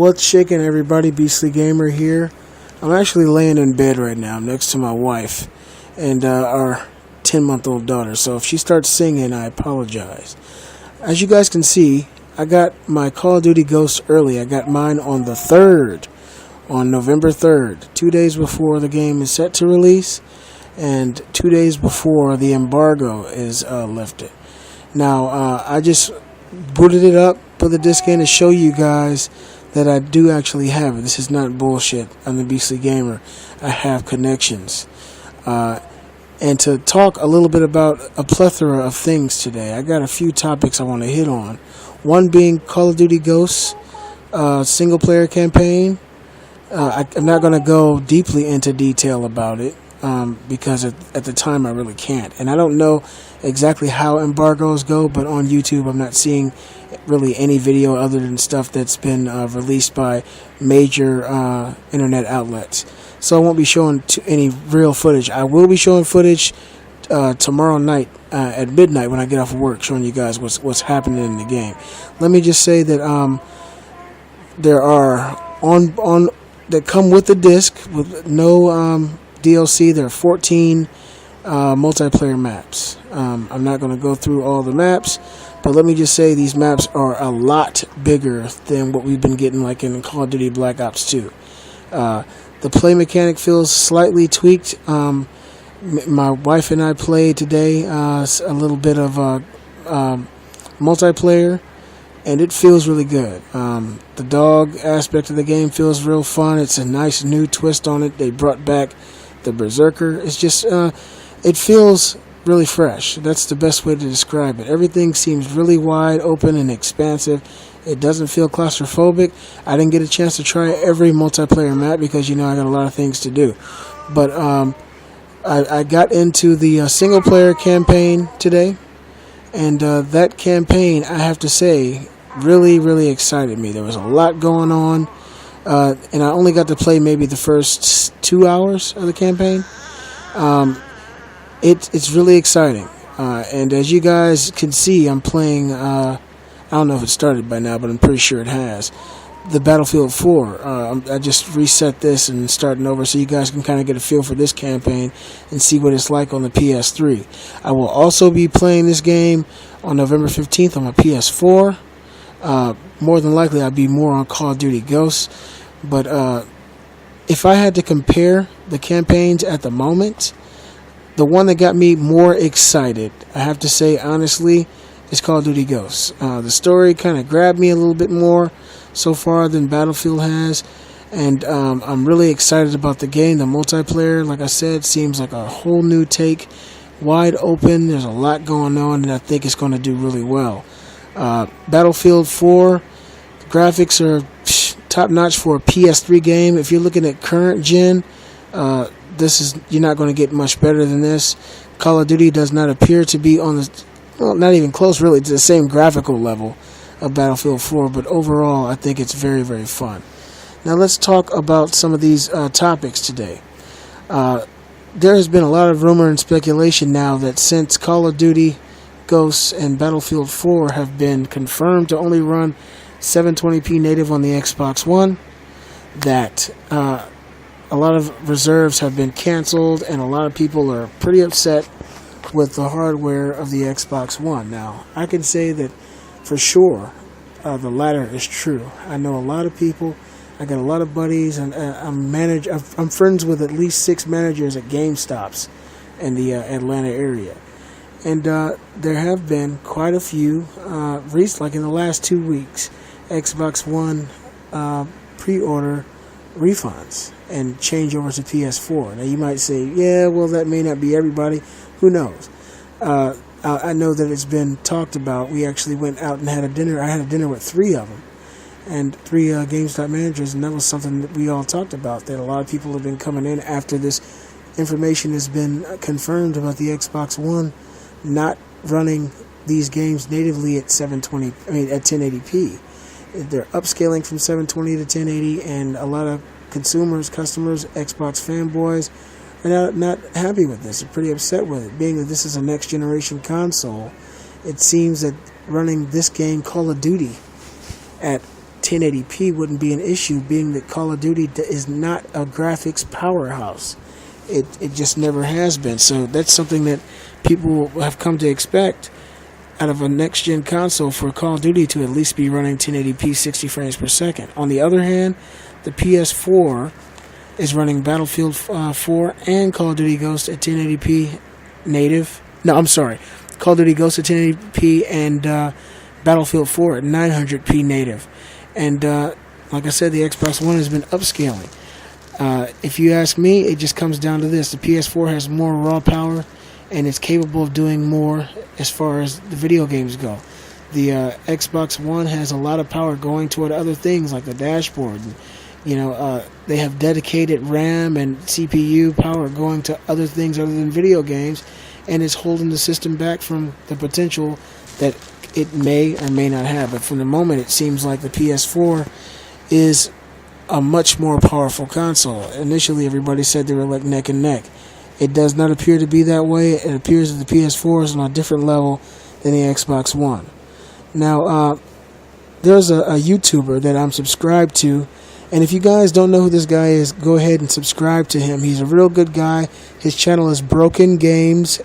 What's shaking, everybody? Beastly Gamer here. I'm actually laying in bed right now next to my wife and our 10-month-old daughter. So if she starts singing, I apologize. As you guys can see, I got my Call of Duty Ghosts early. I got mine on the 3rd, on November 3rd, 2 days before the game is set to release and 2 days before the embargo is lifted. Now, I just booted it up, put the disc in to show you guys that I do actually have it. This is not bullshit. I'm the Beastly Gamer. I have connections. And to talk a little bit about a plethora of things today, I got a few topics I want to hit on. One being Call of Duty Ghosts single-player campaign. I'm not going to go deeply into detail about it because at the time I really can't. And I don't know exactly how embargoes go, but on YouTube I'm not seeing really any video other than stuff that's been released by major internet outlets. So I won't be showing any real footage. I will be showing footage tomorrow night at midnight when I get off of work, showing you guys what's happening in the game. Let me just say that there are on that come with the disc with no DLC. There are 14 multiplayer maps. I'm not going to go through all the maps, but let me just say these maps are a lot bigger than what we've been getting like in Call of Duty Black Ops 2. The play mechanic feels slightly tweaked. My wife and I played today a little bit of multiplayer, and it feels really good. The dog aspect of the game feels real fun. It's a nice new twist on it. They brought back the Berserker. It's just, it feels really fresh. That's the best way to describe it. Everything seems really wide open and expansive. It doesn't feel claustrophobic. I didn't get a chance to try every multiplayer map because, I got a lot of things to do. But I got into the single-player campaign today. And that campaign, I have to say, really, really excited me. There was a lot going on. And I only got to play maybe the first 2 hours of the campaign. It's really exciting. And as you guys can see, I'm playing... I don't know if it started by now, but I'm pretty sure it has. The Battlefield 4. I just reset this and starting over so you guys can kind of get a feel for this campaign and see what it's like on the PS3. I will also be playing this game on November 15th on my PS4. More than likely, I'll be more on Call of Duty Ghosts. But if I had to compare the campaigns at the moment, the one that got me more excited, I have to say honestly, is Call of Duty Ghosts. The story kind of grabbed me a little bit more so far than Battlefield has, and I'm really excited about the game. The multiplayer, like I said, seems like a whole new take, wide open. There's a lot going on, and I think it's going to do really well. Battlefield 4, the graphics are top-notch for a PS3 game. If you're looking at current gen, you're not going to get much better than this. Call of Duty does not appear to be on the... Well, not even close, really, to the same graphical level of Battlefield 4, but overall, I think it's very, very fun. Now, let's talk about some of these topics today. There has been a lot of rumor and speculation now that since Call of Duty Ghosts and Battlefield 4 have been confirmed to only run 720p native on the Xbox One, that a lot of reserves have been canceled, and a lot of people are pretty upset with the hardware of the Xbox One. Now, I can say that for sure the latter is true. I know a lot of people. I got a lot of buddies, and I'm friends with at least 6 managers at GameStops in the Atlanta area. And there have been quite a few, like in the last 2 weeks, Xbox One pre-order refunds and changeovers to PS4. Now, you might say, yeah, well, that may not be everybody. Who knows? I know that it's been talked about. We actually went out and had a dinner. I had a dinner with 3 of them, and 3 GameStop managers, and that was something that we all talked about, that a lot of people have been coming in after this information has been confirmed about the Xbox One not running these games natively at 1080p. They're upscaling from 720 to 1080, and a lot of customers, Xbox fanboys, are not happy with this. They're pretty upset with it. Being that this is a next generation console, it seems that running this game, Call of Duty, at 1080p wouldn't be an issue, being that Call of Duty is not a graphics powerhouse. It just never has been. So that's something that people have come to expect out of a next-gen console, for Call of Duty to at least be running 1080p 60 frames per second. On the other hand, the PS4 is running Battlefield 4 and Call of Duty Ghost at 1080p native. No, I'm sorry. Call of Duty Ghost at 1080p and Battlefield 4 at 900p native. And like I said, the Xbox One has been upscaling. If you ask me, it just comes down to this. The PS4 has more raw power, and it's capable of doing more as far as the video games go. The Xbox One has a lot of power going toward other things like the dashboard. And, they have dedicated RAM and CPU power going to other things other than video games, and it's holding the system back from the potential that it may or may not have. But from the moment, it seems like the PS4 is a much more powerful console. Initially, everybody said they were like neck and neck. It does not appear to be that way. It appears that the PS4 is on a different level than the Xbox One. Now, there's a YouTuber that I'm subscribed to, and if you guys don't know who this guy is, go ahead and subscribe to him. He's a real good guy. His channel is Brokengamezhd,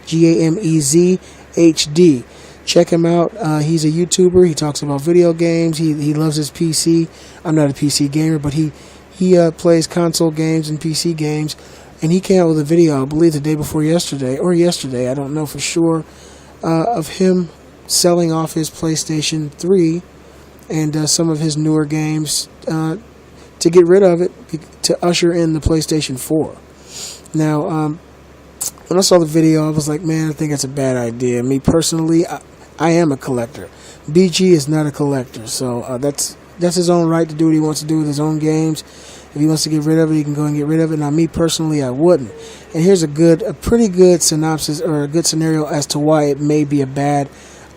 Brokengamezhd HD. Check him out. He's a YouTuber. He talks about video games. He loves his PC. I'm not a PC gamer, but he plays console games and PC games. And he came out with a video, I believe the day before yesterday, I don't know for sure, of him selling off his PlayStation 3 and some of his newer games to get rid of it, to usher in the PlayStation 4. Now, when I saw the video, I was like, man, I think that's a bad idea. Me personally, I am a collector. BG is not a collector, so that's his own right to do what he wants to do with his own games. If he wants to get rid of it, he can go and get rid of it. Now, me personally, I wouldn't. And here's a pretty good synopsis, or a good scenario as to why it may be a bad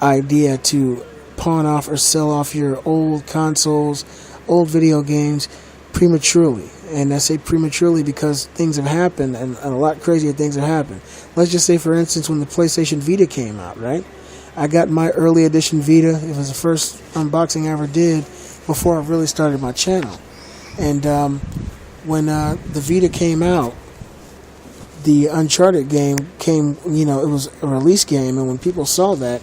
idea to pawn off or sell off your old consoles, old video games prematurely. And I say prematurely because things have happened, and a lot crazier things have happened. Let's just say, for instance, when the PlayStation Vita came out, right? I got my early edition Vita. It was the first unboxing I ever did before I really started my channel. And when the Vita came out, the Uncharted game came, it was a release game, and when people saw that,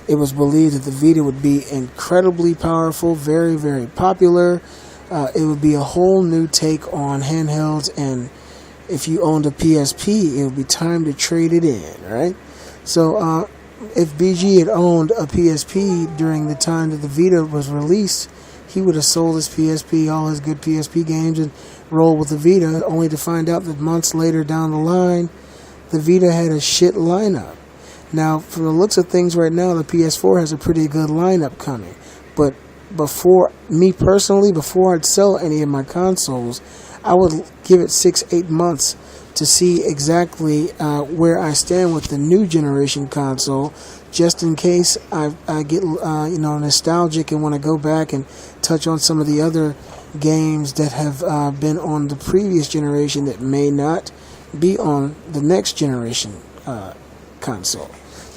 it was believed that the Vita would be incredibly powerful, very, very popular. It would be a whole new take on handhelds, and if you owned a PSP, it would be time to trade it in, right? So if BG had owned a PSP during the time that the Vita was released, he would have sold his PSP, all his good PSP games, and rolled with the Vita, only to find out that months later down the line, the Vita had a shit lineup. Now, from the looks of things right now, the PS4 has a pretty good lineup coming. But before I'd sell any of my consoles, I would give it 6-8 months to see exactly where I stand with the new generation console, just in case I get nostalgic and want to go back and touch on some of the other games that have been on the previous generation that may not be on the next generation console.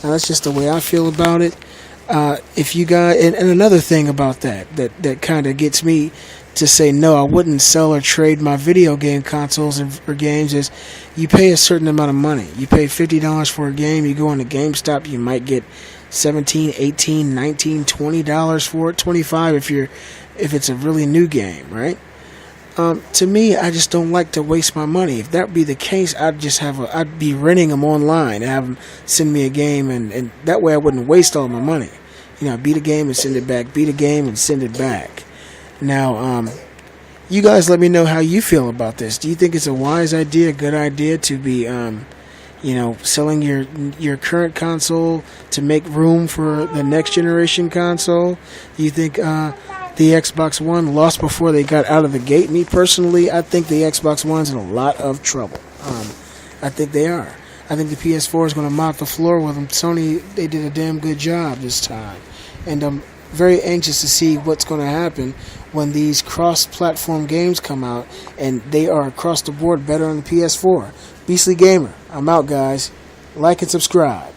Now, that's just the way I feel about it. If you guys, and another thing about that kind of gets me to say no, I wouldn't sell or trade my video game consoles or games, is you pay a certain amount of money. You pay $50 for a game, you go into GameStop, you might get $17, $18, $19, $20 for it, $25 if it's a really new game, right? To me, I just don't like to waste my money. If that be the case, I'd be renting them online and have them send me a game, and that way I wouldn't waste all my money. Beat a game and send it back, beat a game and send it back. Now, you guys let me know how you feel about this. Do you think it's a wise idea, a good idea to be, selling your current console to make room for the next generation console? Do you think the Xbox One lost before they got out of the gate? Me personally, I think the Xbox One's in a lot of trouble. I think they are. I think the PS4 is going to mop the floor with them. Sony, they did a damn good job this time. And I'm very anxious to see what's going to happen when these cross-platform games come out and they are across the board better on the PS4. Beastly Gamer, I'm out, guys. Like and subscribe.